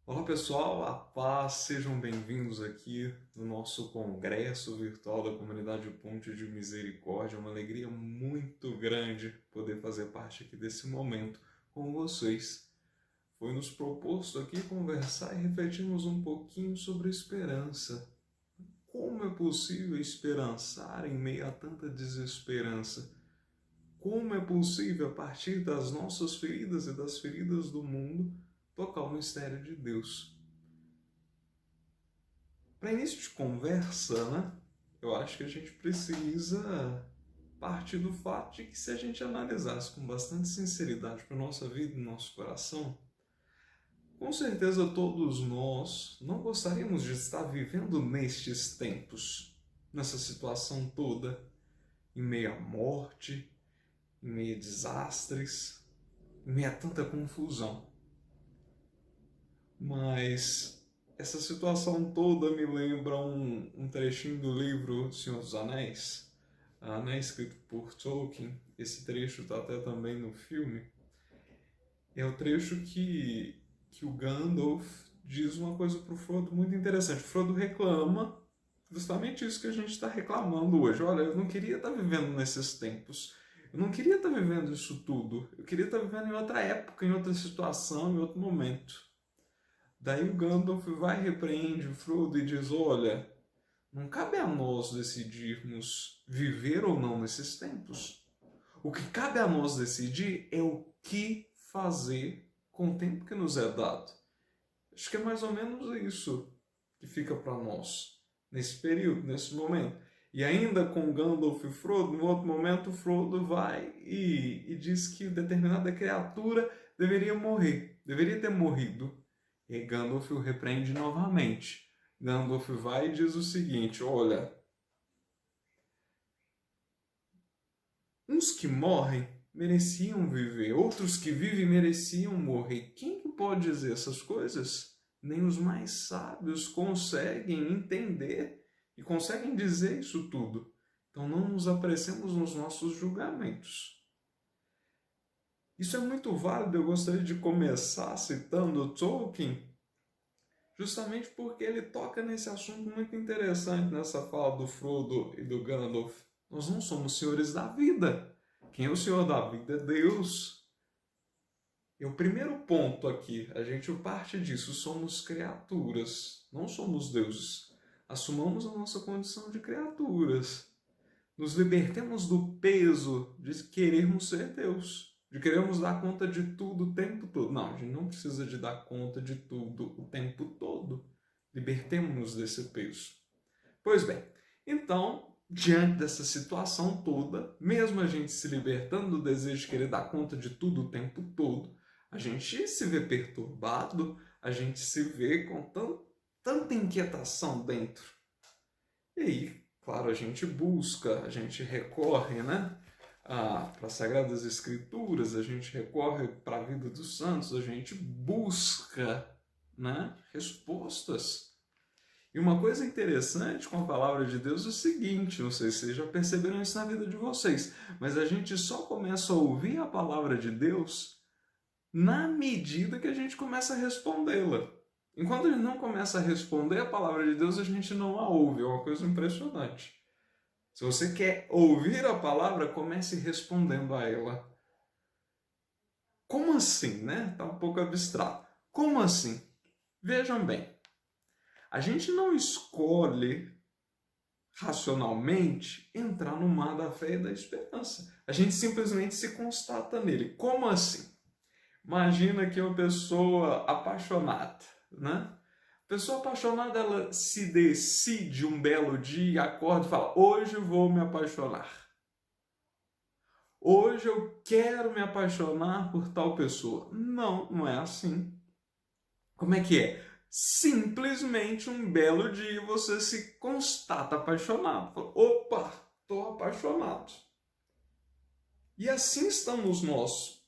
Olá pessoal, a paz, sejam bem-vindos aqui no nosso congresso virtual da comunidade Ponte de Misericórdia. É uma alegria muito grande poder fazer parte aqui desse momento com vocês. Foi nos proposto aqui conversar e refletirmos um pouquinho sobre esperança. Como é possível esperançar em meio a tanta desesperança? Como é possível, a partir das nossas feridas e das feridas do mundo, tocar o mistério de Deus? Para início de conversa, né? Eu acho que a gente precisa partir do fato de que, se a gente analisasse com bastante sinceridade para a nossa vida e nosso coração, com certeza todos nós não gostaríamos de estar vivendo nestes tempos, nessa situação toda, em meio à morte, em meio a desastres, em meio a tanta confusão. Mas essa situação toda me lembra um trechinho do livro Senhor dos Anéis, né, escrito por Tolkien. Esse trecho está até também no filme. É o trecho que o Gandalf diz uma coisa para o Frodo muito interessante. O Frodo reclama justamente isso que a gente está reclamando hoje. Olha, eu não queria estar vivendo nesses tempos. Eu não queria estar vivendo isso tudo. Eu queria estar vivendo em outra época, em outra situação, em outro momento. Daí o Gandalf vai, repreende o Frodo e diz: olha, não cabe a nós decidirmos viver ou não nesses tempos. O que cabe a nós decidir é o que fazer com o tempo que nos é dado. Acho que é mais ou menos isso que fica para nós, nesse período, nesse momento. E ainda com Gandalf e Frodo, no outro momento, Frodo vai e diz que determinada criatura deveria morrer, deveria ter morrido. E Gandalf o repreende novamente. Gandalf vai e diz o seguinte: olha, uns que morrem mereciam viver, outros que vivem mereciam morrer. Quem que pode dizer essas coisas? Nem os mais sábios conseguem entender e conseguem dizer isso tudo. Então não nos apressemos nos nossos julgamentos. Isso é muito válido. Eu gostaria de começar citando Tolkien, justamente porque ele toca nesse assunto muito interessante nessa fala do Frodo e do Gandalf. Nós não somos senhores da vida. Quem é o senhor da vida é Deus. E o primeiro ponto aqui, a gente parte disso, somos criaturas, não somos deuses. Assumamos a nossa condição de criaturas. Nos libertemos do peso de querermos ser Deus, de querermos dar conta de tudo o tempo todo. Não, a gente não precisa de dar conta de tudo o tempo todo. Libertemos-nos desse peso. Pois bem, então, diante dessa situação toda, mesmo a gente se libertando do desejo de querer dar conta de tudo o tempo todo, a gente se vê perturbado, a gente se vê com tanta inquietação dentro. E aí, claro, a gente busca, a gente recorre, né, para as Sagradas Escrituras, a gente recorre para a vida dos santos, a gente busca, né, respostas. E uma coisa interessante com a palavra de Deus é o seguinte: não sei se vocês já perceberam isso na vida de vocês, mas a gente só começa a ouvir a palavra de Deus na medida que a gente começa a respondê-la. Enquanto a gente não começa a responder a palavra de Deus, a gente não a ouve. É uma coisa impressionante. Se você quer ouvir a palavra, comece respondendo a ela. Como assim, né? Está um pouco abstrato. Como assim? Vejam bem. A gente não escolhe racionalmente entrar no mar da fé e da esperança. A gente simplesmente se constata nele. Como assim? Imagina que uma pessoa apaixonada, né? A pessoa apaixonada, ela se decide um belo dia, acorda e fala: hoje eu vou me apaixonar. Hoje eu quero me apaixonar por tal pessoa. Não, não é assim. Como é que é? Simplesmente um belo dia você se constata apaixonado. Fala: opa, estou apaixonado. E assim estamos nós.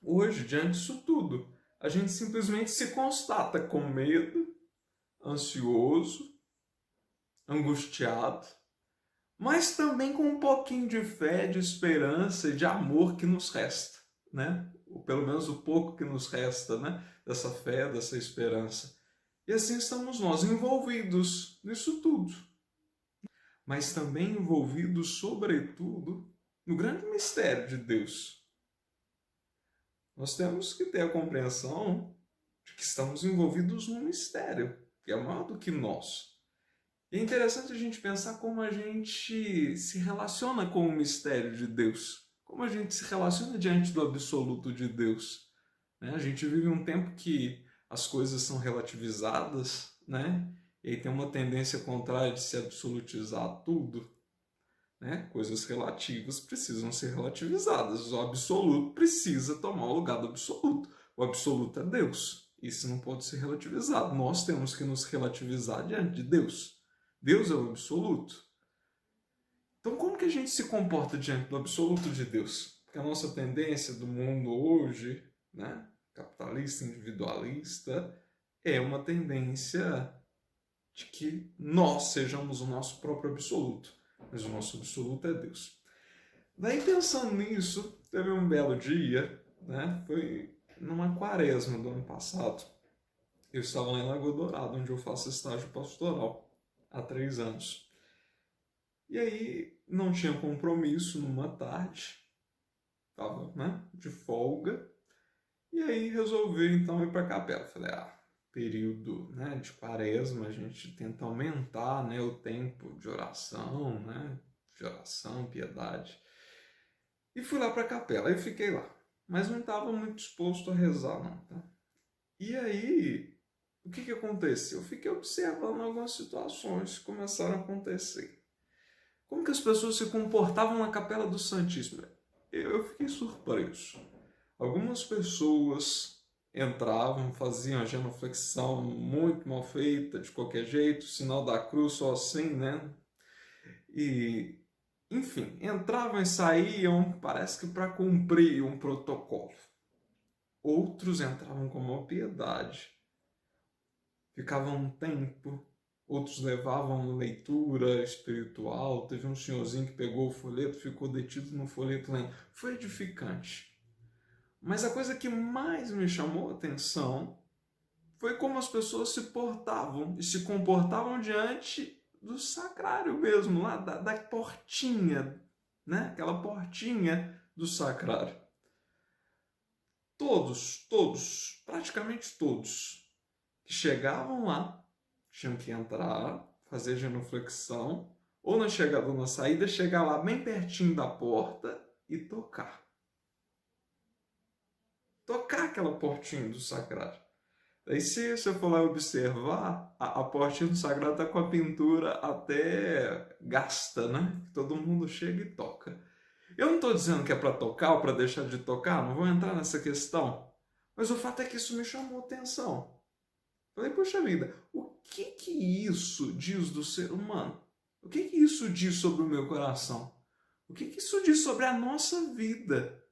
Hoje, diante disso tudo, a gente simplesmente se constata com medo, ansioso, angustiado, mas também com um pouquinho de fé, de esperança e de amor que nos resta. né? Ou pelo menos o pouco que nos resta, né? Dessa fé, dessa esperança. E assim estamos nós, envolvidos nisso tudo, mas também envolvidos, sobretudo, no grande mistério de Deus. Nós temos que ter a compreensão de que estamos envolvidos num mistério, que é maior do que nós. E é interessante a gente pensar como a gente se relaciona com o mistério de Deus, como a gente se relaciona diante do absoluto de Deus. Né? A gente vive um tempo que as coisas são relativizadas, né? E aí tem uma tendência contrária de se absolutizar tudo. Né? Coisas relativas precisam ser relativizadas. O absoluto precisa tomar o lugar do absoluto. O absoluto é Deus. Isso não pode ser relativizado. Nós temos que nos relativizar diante de Deus. Deus é o absoluto. Então, como que a gente se comporta diante do absoluto de Deus? Porque a nossa tendência do mundo hoje, né, capitalista, individualista, é uma tendência de que nós sejamos o nosso próprio absoluto. Mas o nosso absoluto é Deus. Daí, pensando nisso, teve um belo dia, né? Foi numa quaresma do ano passado. Eu estava lá em Lagoa Dourada, onde eu faço estágio pastoral há 3 anos. E aí, não tinha compromisso numa tarde, estava, né, de folga. E aí, resolvi então ir para a capela. Falei, período, né, de quaresma, a gente tenta aumentar, né, o tempo de oração, né, piedade. E fui lá para a capela, aí fiquei lá. Mas não estava muito disposto a rezar, não. Tá? E aí, o que aconteceu? Eu fiquei observando algumas situações que começaram a acontecer. Como que as pessoas se comportavam na Capela do Santíssimo? Eu fiquei surpreso. Algumas pessoas entravam, faziam a genuflexão muito mal feita, de qualquer jeito, sinal da cruz só assim, né? E, enfim, entravam e saíam, parece que para cumprir um protocolo. Outros entravam com uma piedade, ficavam um tempo, outros levavam leitura espiritual. Teve um senhorzinho que pegou o folheto, ficou detido no folheto lendo. Foi edificante. Mas a coisa que mais me chamou a atenção foi como as pessoas se portavam e se comportavam diante do sacrário mesmo, lá da portinha, né? Aquela portinha do sacrário. Todos, praticamente todos, que chegavam lá, tinham que entrar, fazer genuflexão, ou na chegada ou na saída, chegar lá bem pertinho da porta e tocar. Tocar aquela portinha do sacrário. Daí, se você for lá observar, a portinha do sagrado está com a pintura até gasta, né? Todo mundo chega e toca. Eu não estou dizendo que é para tocar ou para deixar de tocar, não vou entrar nessa questão. Mas o fato é que isso me chamou atenção. Falei, poxa vida, o que isso diz do ser humano? O que isso diz sobre o meu coração? O que isso diz sobre a nossa vida?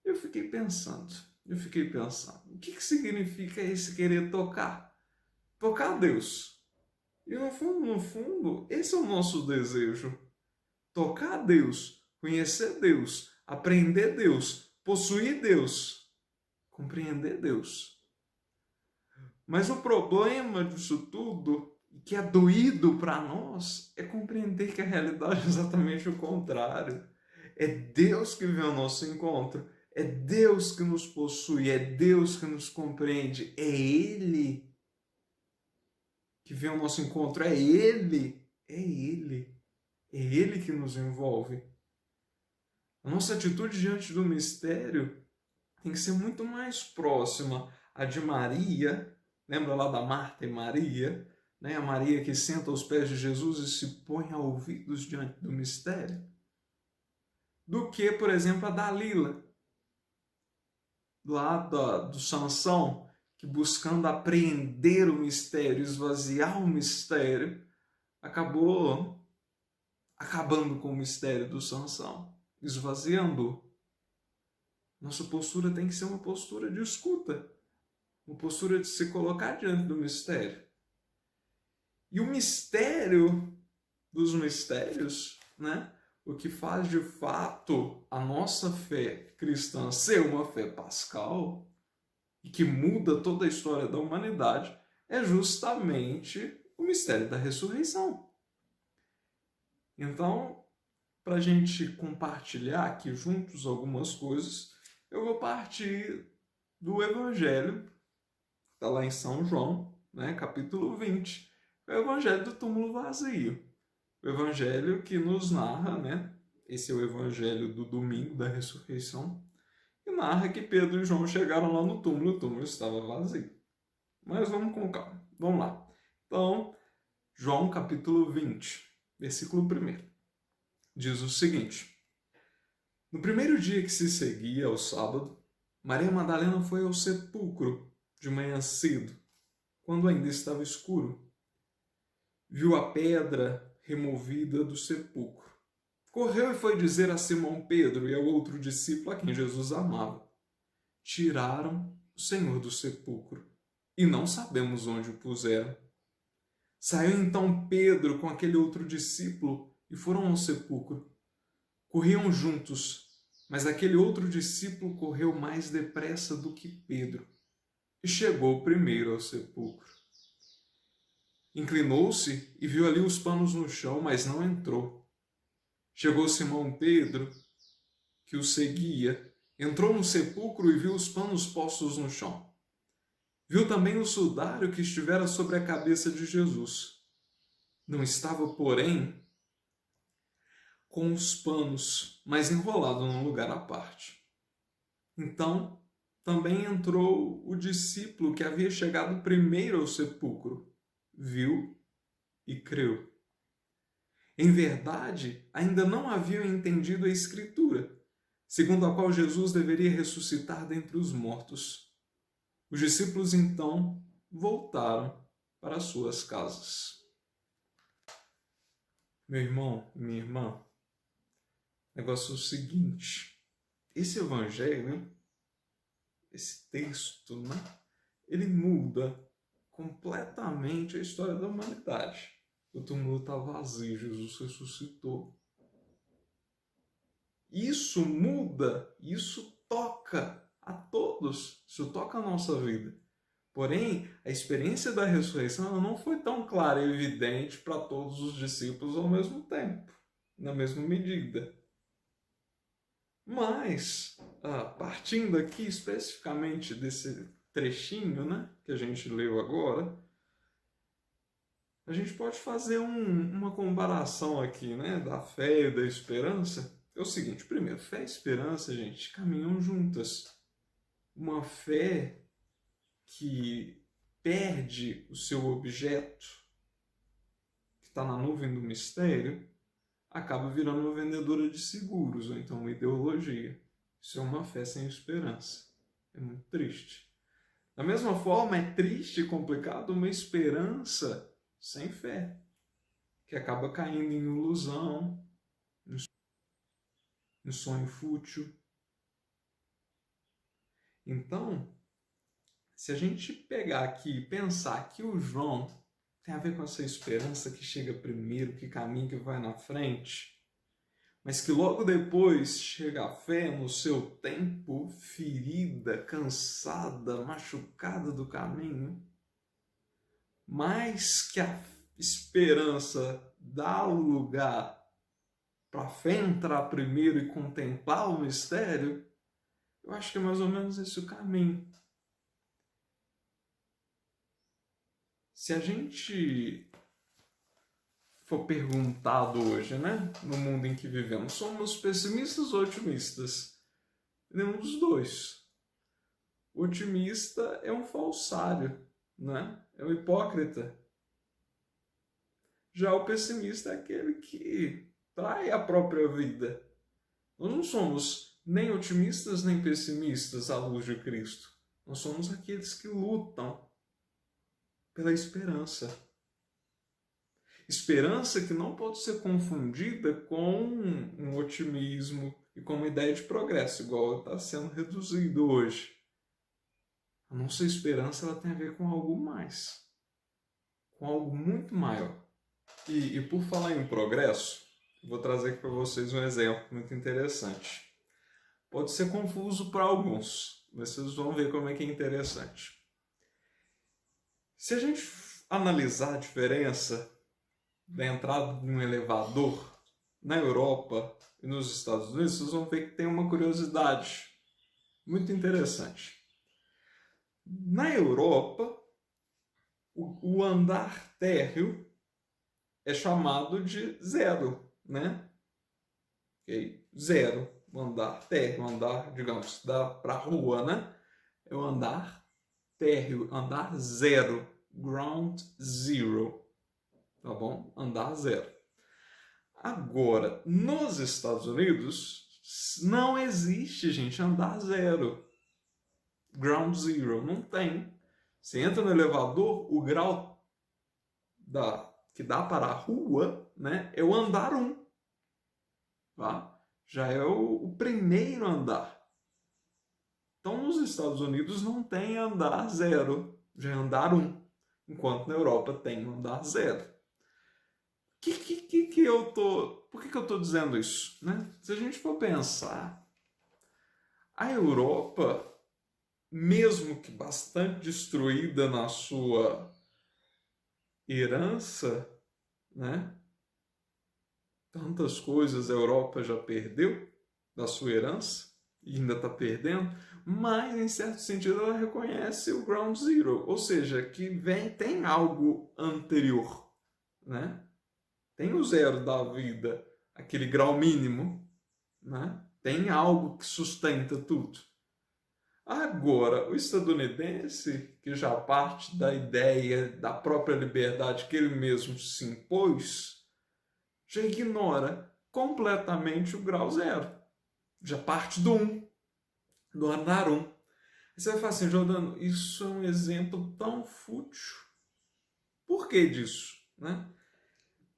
Eu fiquei pensando. O que significa esse querer tocar? Tocar a Deus. E no fundo, esse é o nosso desejo. Tocar a Deus, conhecer Deus, aprender Deus, possuir Deus, compreender Deus. Mas o problema disso tudo, que é doído para nós, é compreender que a realidade é exatamente o contrário. É Deus que vem ao nosso encontro. É Deus que nos possui, é Deus que nos compreende, é Ele que vem ao nosso encontro, é Ele que nos envolve. A nossa atitude diante do mistério tem que ser muito mais próxima à de Maria, lembra lá da Marta e Maria, né? A Maria que senta aos pés de Jesus e se põe a ouvidos diante do mistério, do que, por exemplo, a Dalila, lá do Sansão, que buscando apreender o mistério, esvaziar o mistério, acabou acabando com o mistério do Sansão, esvaziando. Nossa postura tem que ser uma postura de escuta, uma postura de se colocar diante do mistério. E o mistério dos mistérios, né? o que faz de fato a nossa fé cristã ser uma fé pascal e que muda toda a história da humanidade é justamente o mistério da ressurreição. Então, para a gente compartilhar aqui juntos algumas coisas, eu vou partir do Evangelho, está lá em São João, né, capítulo 20, o Evangelho do túmulo vazio. O Evangelho que nos narra, né, esse é o Evangelho do domingo da ressurreição, que narra que Pedro e João chegaram lá no túmulo, o túmulo estava vazio. Mas vamos com calma, vamos lá. Então, João capítulo 20, versículo 1, diz o seguinte: No primeiro dia que se seguia ao sábado, Maria Madalena foi ao sepulcro de manhã cedo, quando ainda estava escuro. Viu a pedra removida do sepulcro. Correu e foi dizer a Simão Pedro e ao outro discípulo a quem Jesus amava: Tiraram o Senhor do sepulcro e não sabemos onde o puseram. Saiu então Pedro com aquele outro discípulo e foram ao sepulcro. Corriam juntos, mas aquele outro discípulo correu mais depressa do que Pedro e chegou primeiro ao sepulcro. Inclinou-se e viu ali os panos no chão, mas não entrou. Chegou Simão Pedro, que o seguia, entrou no sepulcro e viu os panos postos no chão. Viu também o sudário que estivera sobre a cabeça de Jesus. Não estava, porém, com os panos, mas enrolado num lugar à parte. Então, também entrou o discípulo que havia chegado primeiro ao sepulcro, viu e creu. Em verdade, ainda não haviam entendido a Escritura, segundo a qual Jesus deveria ressuscitar dentre os mortos. Os discípulos, então, voltaram para as suas casas. Meu irmão, minha irmã, o negócio é o seguinte: esse evangelho, esse texto, né, ele muda completamente a história da humanidade. O túmulo está vazio, Jesus ressuscitou. Isso muda, isso toca a todos, isso toca a nossa vida. Porém, a experiência da ressurreição não foi tão clara e evidente para todos os discípulos ao mesmo tempo, na mesma medida. Mas, partindo aqui especificamente desse trechinho, né, que a gente leu agora, a gente pode fazer uma comparação aqui, né, da fé e da esperança. É o seguinte: primeiro, fé e esperança, gente, caminham juntas. Uma fé que perde o seu objeto, que está na nuvem do mistério, acaba virando uma vendedora de seguros, ou então uma ideologia. Isso é uma fé sem esperança. É muito triste. Da mesma forma, é triste e complicado uma esperança sem fé, que acaba caindo em ilusão, em sonho fútil. Então, se a gente pegar aqui e pensar que o João tem a ver com essa esperança que chega primeiro, que caminha, que vai na frente, mas que logo depois chega a fé no seu tempo, ferida, cansada, machucada do caminho, mas que a esperança dá o lugar para a fé entrar primeiro e contemplar o mistério, eu acho que é mais ou menos esse o caminho. Se a gente for perguntado hoje, né, no mundo em que vivemos, somos pessimistas ou otimistas? Nenhum dos dois. O otimista é um falsário, né? É um hipócrita. Já o pessimista é aquele que trai a própria vida. Nós não somos nem otimistas nem pessimistas à luz de Cristo. Nós somos aqueles que lutam pela esperança. Esperança que não pode ser confundida com um otimismo e com uma ideia de progresso, igual está sendo reduzido hoje. A nossa esperança ela tem a ver com algo mais, com algo muito maior. E por falar em progresso, Vou trazer aqui para vocês um exemplo muito interessante. Pode ser confuso para alguns, mas vocês vão ver como é que é interessante. Se a gente analisar a diferença da entrada de um elevador na Europa e nos Estados Unidos, vocês vão ver que tem uma curiosidade muito interessante. Na Europa, o andar térreo é chamado de zero, né? Okay? Zero, o andar térreo, o andar, digamos, para a rua, né? É o andar térreo, andar zero, ground zero, tá bom? Andar zero. Agora, nos Estados Unidos, não existe, gente, andar zero, ground zero, não tem. Você entra no elevador, o grau que dá para a rua, né, é o andar 1. Tá? Já é o primeiro andar. Então, nos Estados Unidos não tem andar 0, já é andar 1. Enquanto na Europa tem andar 0. Por que eu estou dizendo isso? Né? Se a gente for pensar, a Europa, mesmo que bastante destruída na sua herança, né? Tantas coisas a Europa já perdeu da sua herança e ainda está perdendo, mas em certo sentido ela reconhece o ground zero, ou seja, que tem algo anterior, né? Tem o zero da vida, aquele grau mínimo, né? Tem algo que sustenta tudo. Agora, o estadunidense, que já parte da ideia da própria liberdade que ele mesmo se impôs, já ignora completamente o grau zero. Já parte do 1, do andar 1. Você vai falar assim, Jordano, isso é um exemplo tão fútil. Por que disso? Né?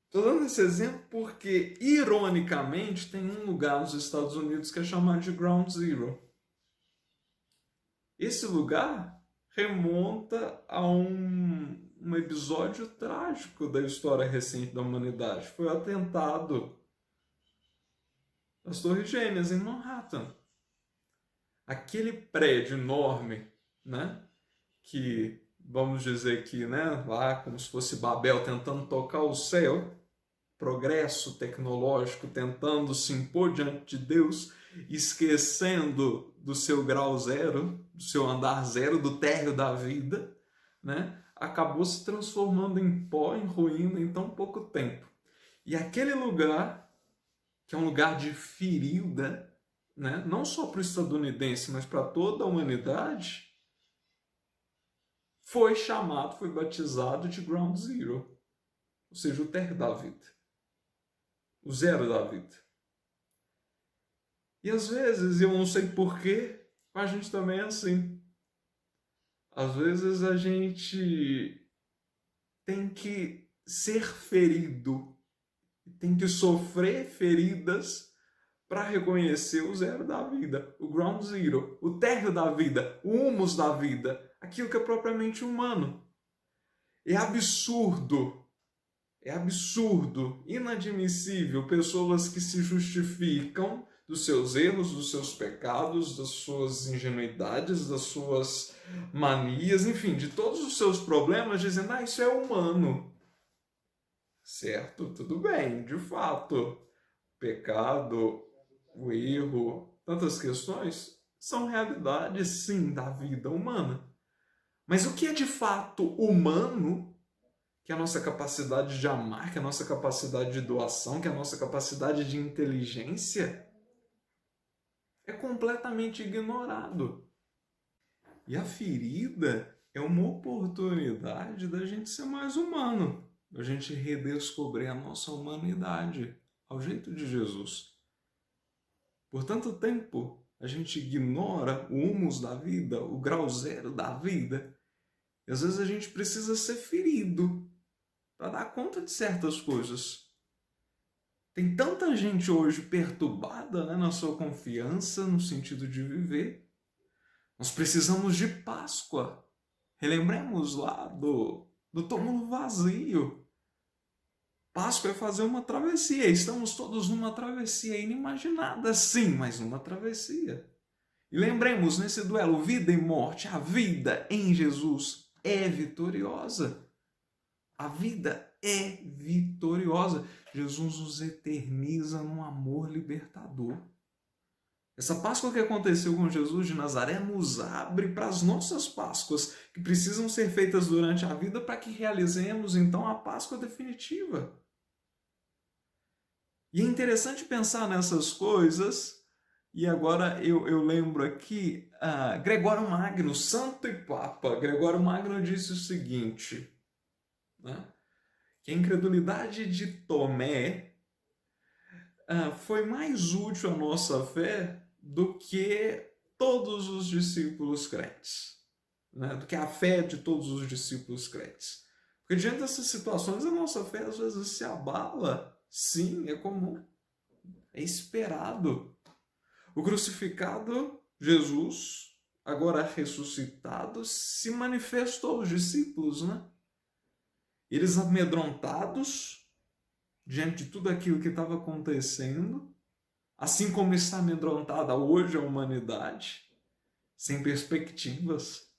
Estou dando esse exemplo porque, ironicamente, tem um lugar nos Estados Unidos que é chamado de Ground Zero. Esse lugar remonta a um episódio trágico da história recente da humanidade. Foi o atentado das Torres Gêmeas em Manhattan. Aquele prédio enorme, né, que, vamos dizer que, né, lá como se fosse Babel tentando tocar o céu, progresso tecnológico tentando se impor diante de Deus, esquecendo do seu grau zero, do seu andar zero, do térreo da vida, né, acabou se transformando em pó, em ruína em tão pouco tempo. E aquele lugar, que é um lugar de ferida, né, não só para o estadunidense, mas para toda a humanidade, foi chamado, foi batizado de Ground Zero, ou seja, o térreo da vida, o zero da vida. E às vezes, eu não sei porquê, a gente também é assim. Às vezes a gente tem que ser ferido, tem que sofrer feridas para reconhecer o zero da vida, o ground zero, o térreo da vida, o humus da vida, aquilo que é propriamente humano. É absurdo, inadmissível pessoas que se justificam dos seus erros, dos seus pecados, das suas ingenuidades, das suas manias, enfim, de todos os seus problemas, dizendo, isso é humano. Certo? Tudo bem, de fato. Pecado, o erro, tantas questões são realidades, sim, da vida humana. Mas o que é de fato humano, que é a nossa capacidade de amar, que é a nossa capacidade de doação, que é a nossa capacidade de inteligência, é completamente ignorado. E a ferida é uma oportunidade da gente ser mais humano, da gente redescobrir a nossa humanidade ao jeito de Jesus. Por tanto tempo, a gente ignora o humus da vida, o grau zero da vida. E às vezes a gente precisa ser ferido para dar conta de certas coisas. Tem tanta gente hoje perturbada, né, na sua confiança, no sentido de viver. Nós precisamos de Páscoa. Relembremos lá do túmulo vazio. Páscoa é fazer uma travessia. Estamos todos numa travessia inimaginada, sim, mas numa travessia. E lembremos, nesse duelo vida e morte, a vida em Jesus é vitoriosa. A vida é vitoriosa. Jesus nos eterniza num amor libertador. Essa Páscoa que aconteceu com Jesus de Nazaré nos abre para as nossas Páscoas, que precisam ser feitas durante a vida para que realizemos então a Páscoa definitiva. E é interessante pensar nessas coisas. E agora eu lembro aqui, Gregório Magno, santo e papa, Gregório Magno disse o seguinte, né, que a incredulidade de Tomé foi mais útil à nossa fé do que todos os discípulos crentes, né, do que a fé de todos os discípulos crentes. Porque diante dessas situações a nossa fé às vezes se abala, sim, é comum, é esperado. O crucificado Jesus, agora ressuscitado, se manifestou aos discípulos, né? Eles amedrontados diante de tudo aquilo que estava acontecendo, assim como está amedrontada hoje a humanidade, sem perspectivas.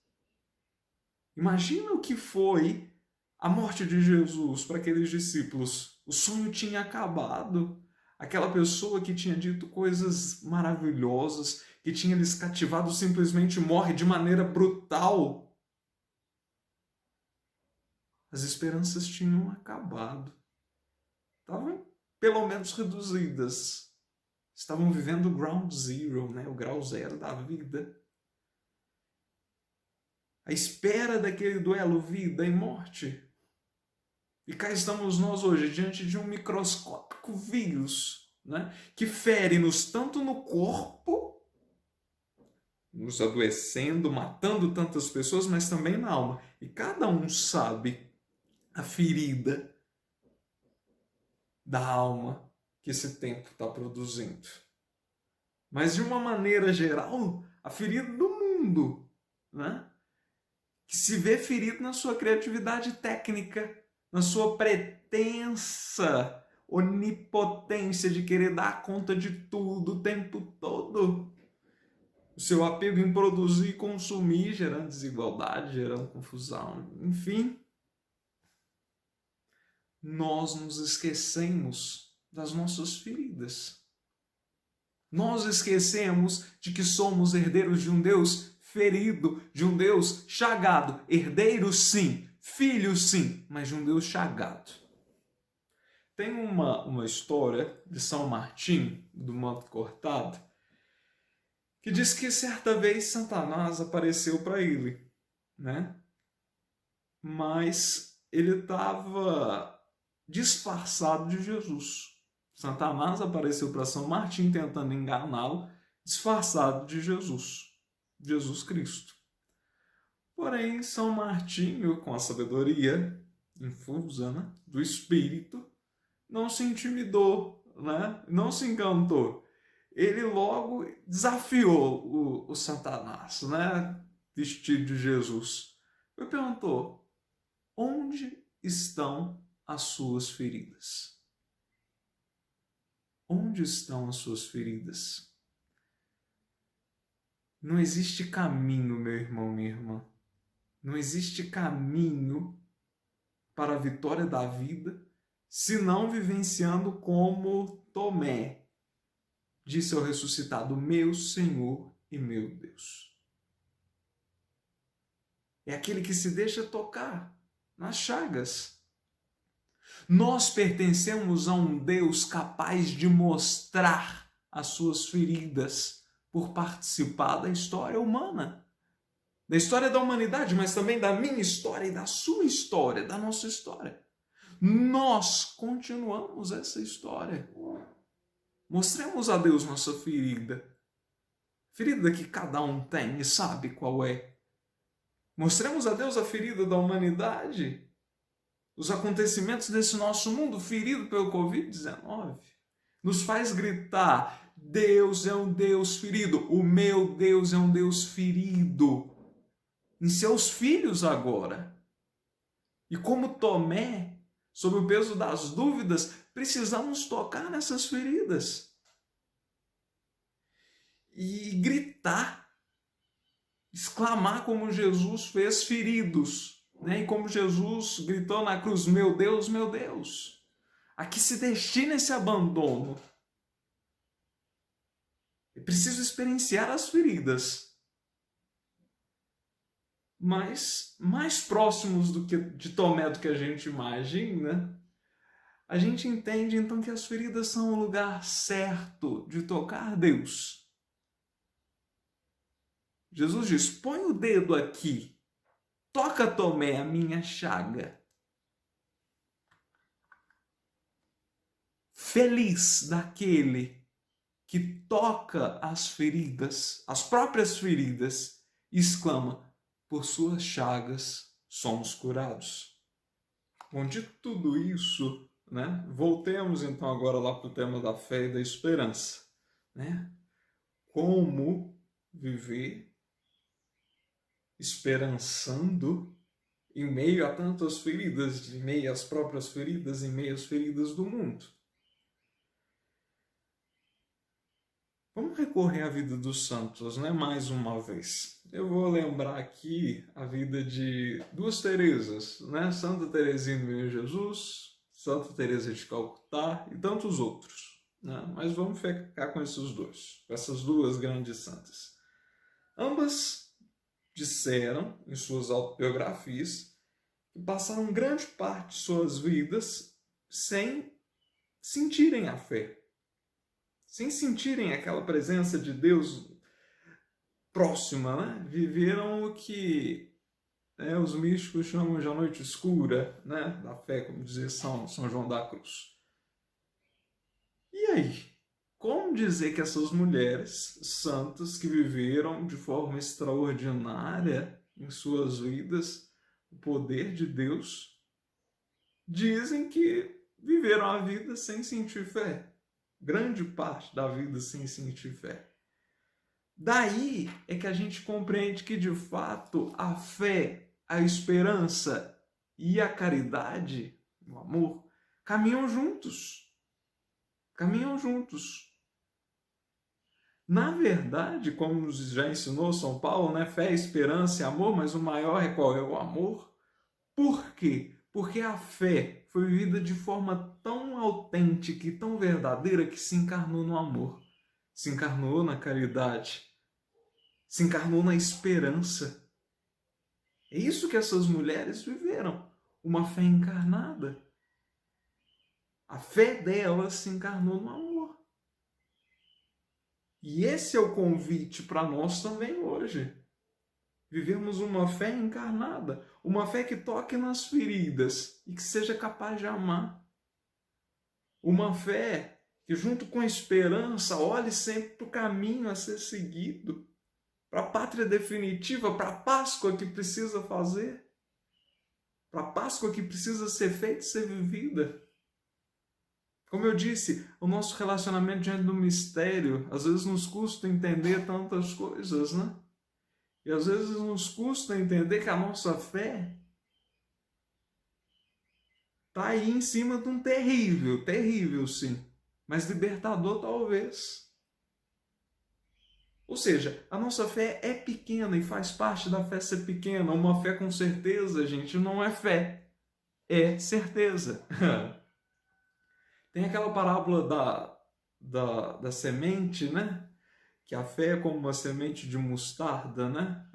Imagina o que foi a morte de Jesus para aqueles discípulos. O sonho tinha acabado. Aquela pessoa que tinha dito coisas maravilhosas, que tinha lhes cativado, simplesmente morre de maneira brutal. As esperanças tinham acabado. Estavam, pelo menos, reduzidas. Estavam vivendo o ground zero, né? O grau zero da vida. A espera daquele duelo vida e morte. E cá estamos nós hoje, diante de um microscópico vírus, né, que fere-nos tanto no corpo, nos adoecendo, matando tantas pessoas, mas também na alma. E cada um sabe a ferida da alma que esse tempo está produzindo. Mas, de uma maneira geral, a ferida do mundo, né, que se vê ferido na sua criatividade técnica, na sua pretensa onipotência de querer dar conta de tudo o tempo todo. O seu apego em produzir e consumir, gerando desigualdade, gerando confusão, enfim. Nós nos esquecemos das nossas feridas. Nós esquecemos de que somos herdeiros de um Deus ferido, de um Deus chagado. Herdeiro, sim. Filho, sim, mas de um Deus chagado. Tem uma história de São Martim, do Manto Cortado, que diz que certa vez Satanás apareceu para ele, né? Mas ele estava disfarçado de Jesus. Satanás apareceu para São Martim tentando enganá-lo, disfarçado de Jesus, Jesus Cristo. Porém, São Martinho, com a sabedoria infusa, né, do Espírito, não se intimidou, né, não se encantou. Ele logo desafiou o Satanás, né, vestido de Jesus. Ele perguntou, onde estão as suas feridas? Onde estão as suas feridas? Não existe caminho, meu irmão, minha irmã. Não existe caminho para a vitória da vida se não vivenciando como Tomé disse ao ressuscitado, meu Senhor e meu Deus. É aquele que se deixa tocar nas chagas. Nós pertencemos a um Deus capaz de mostrar as suas feridas por participar da história humana. Da história da humanidade, mas também da minha história e da sua história, da nossa história. Nós continuamos essa história. Mostremos a Deus nossa ferida. Ferida que cada um tem e sabe qual é. Mostremos a Deus a ferida da humanidade. Os acontecimentos desse nosso mundo ferido pelo Covid-19 nos faz gritar, Deus é um Deus ferido. O meu Deus é um Deus ferido. Em seus filhos agora. E como Tomé, sob o peso das dúvidas, precisamos tocar nessas feridas e gritar, exclamar como Jesus fez, feridos, né? E como Jesus gritou na cruz: meu Deus, a que se destina esse abandono? Eu preciso experienciar as feridas, mas mais próximos de Tomé do que a gente imagina. A gente entende então que as feridas são o lugar certo de tocar Deus. Jesus diz: põe o dedo aqui, toca, Tomé, a minha chaga. Feliz daquele que toca as feridas, as próprias feridas, e exclama: por suas chagas somos curados. Bom, de tudo isso, né, voltemos então agora lá para o tema da fé e da esperança. Né? Como viver esperançando em meio a tantas feridas, em meio às próprias feridas, em meio às feridas do mundo. Vamos recorrer à vida dos santos, né? Mais uma vez. Eu vou lembrar aqui a vida de duas Teresas, né? Santa Teresinha do Menino Jesus, Santa Teresa de Calcutá e tantos outros, né? Mas vamos ficar com esses dois, com essas duas grandes santas. Ambas disseram em suas autobiografias que passaram grande parte de suas vidas sem sentirem a fé, sem sentirem aquela presença de Deus próxima, né? Viveram o que os místicos chamam de a noite escura, né? Da fé, como dizia São João da Cruz. E aí? Como dizer que essas mulheres santas que viveram de forma extraordinária em suas vidas o poder de Deus, dizem que viveram a vida sem sentir fé? Grande parte da vida sem sentir fé. Daí é que a gente compreende que, de fato, a fé, a esperança e a caridade, o amor, caminham juntos. Caminham juntos. Na verdade, como nos já ensinou São Paulo, né? Fé, esperança e amor, mas o maior é qual? É o amor. Por quê? Porque a fé foi vivida de forma tão autêntica e tão verdadeira que se encarnou no amor, se encarnou na caridade, se encarnou na esperança. É isso que essas mulheres viveram, uma fé encarnada. A fé delas se encarnou no amor. E esse é o convite para nós também hoje. Vivemos uma fé encarnada, uma fé que toque nas feridas e que seja capaz de amar. Uma fé que, junto com a esperança, olhe sempre para o caminho a ser seguido, para a pátria definitiva, para a Páscoa que precisa fazer, para a Páscoa que precisa ser feita e ser vivida. Como eu disse, o nosso relacionamento diante do mistério, às vezes nos custa entender tantas coisas, né? E às vezes nos custa entender que a nossa fé está aí em cima de um terrível sim, mas libertador talvez. Ou seja, a nossa fé é pequena e faz parte da fé ser pequena. Uma fé com certeza, gente, não é fé, é certeza. Tem aquela parábola da semente, né? Que a fé é como uma semente de mostarda, né?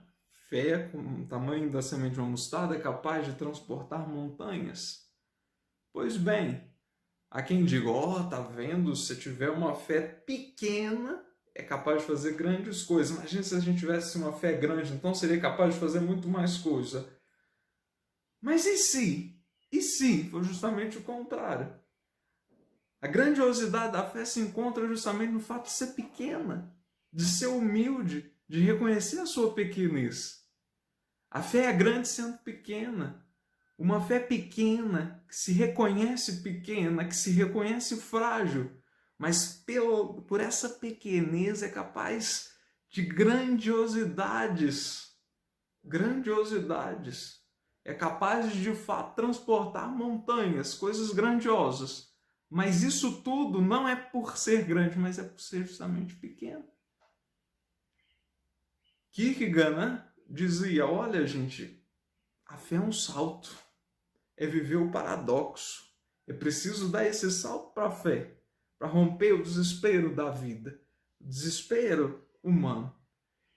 Fé com o tamanho da semente de uma mostarda é capaz de transportar montanhas. Pois bem, há quem diga: tá vendo? Se tiver uma fé pequena, é capaz de fazer grandes coisas. Imagina se a gente tivesse uma fé grande, então seria capaz de fazer muito mais coisa. Mas e se? E se for justamente o contrário? A grandiosidade da fé se encontra justamente no fato de ser pequena, de ser humilde, de reconhecer a sua pequenez. A fé é grande sendo pequena. Uma fé pequena, que se reconhece pequena, que se reconhece frágil, mas por essa pequenez é capaz de grandiosidades. Grandiosidades. é capaz de fato transportar montanhas, coisas grandiosas. Mas isso tudo não é por ser grande, mas é por ser justamente pequeno. Kierkegaard, né, dizia, olha gente, a fé é um salto, é viver o paradoxo. É preciso dar esse salto para a fé, para romper o desespero da vida, o desespero humano.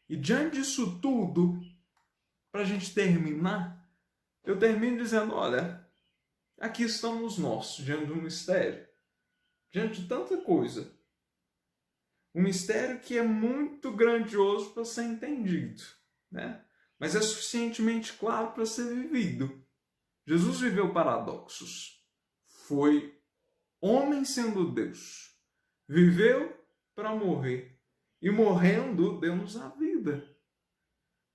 E diante disso tudo, para a gente terminar, eu termino dizendo, olha, aqui estamos nós, diante de um mistério, diante de tanta coisa. Um mistério que é muito grandioso para ser entendido, né? Mas é suficientemente claro para ser vivido. Jesus viveu paradoxos. Foi homem sendo Deus. Viveu para morrer. E morrendo, deu-nos a vida.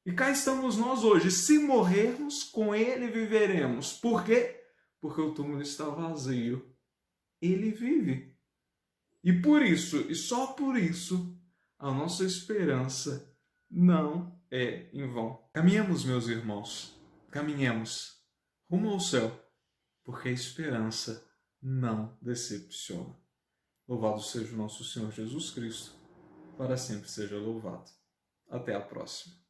E cá estamos nós hoje. Se morrermos, com Ele viveremos. Por quê? Porque o túmulo está vazio. Ele vive. E por isso, e só por isso, a nossa esperança não é em vão. Caminhemos, meus irmãos, caminhemos rumo ao céu, porque a esperança não decepciona. Louvado seja o nosso Senhor Jesus Cristo, para sempre seja louvado. Até a próxima.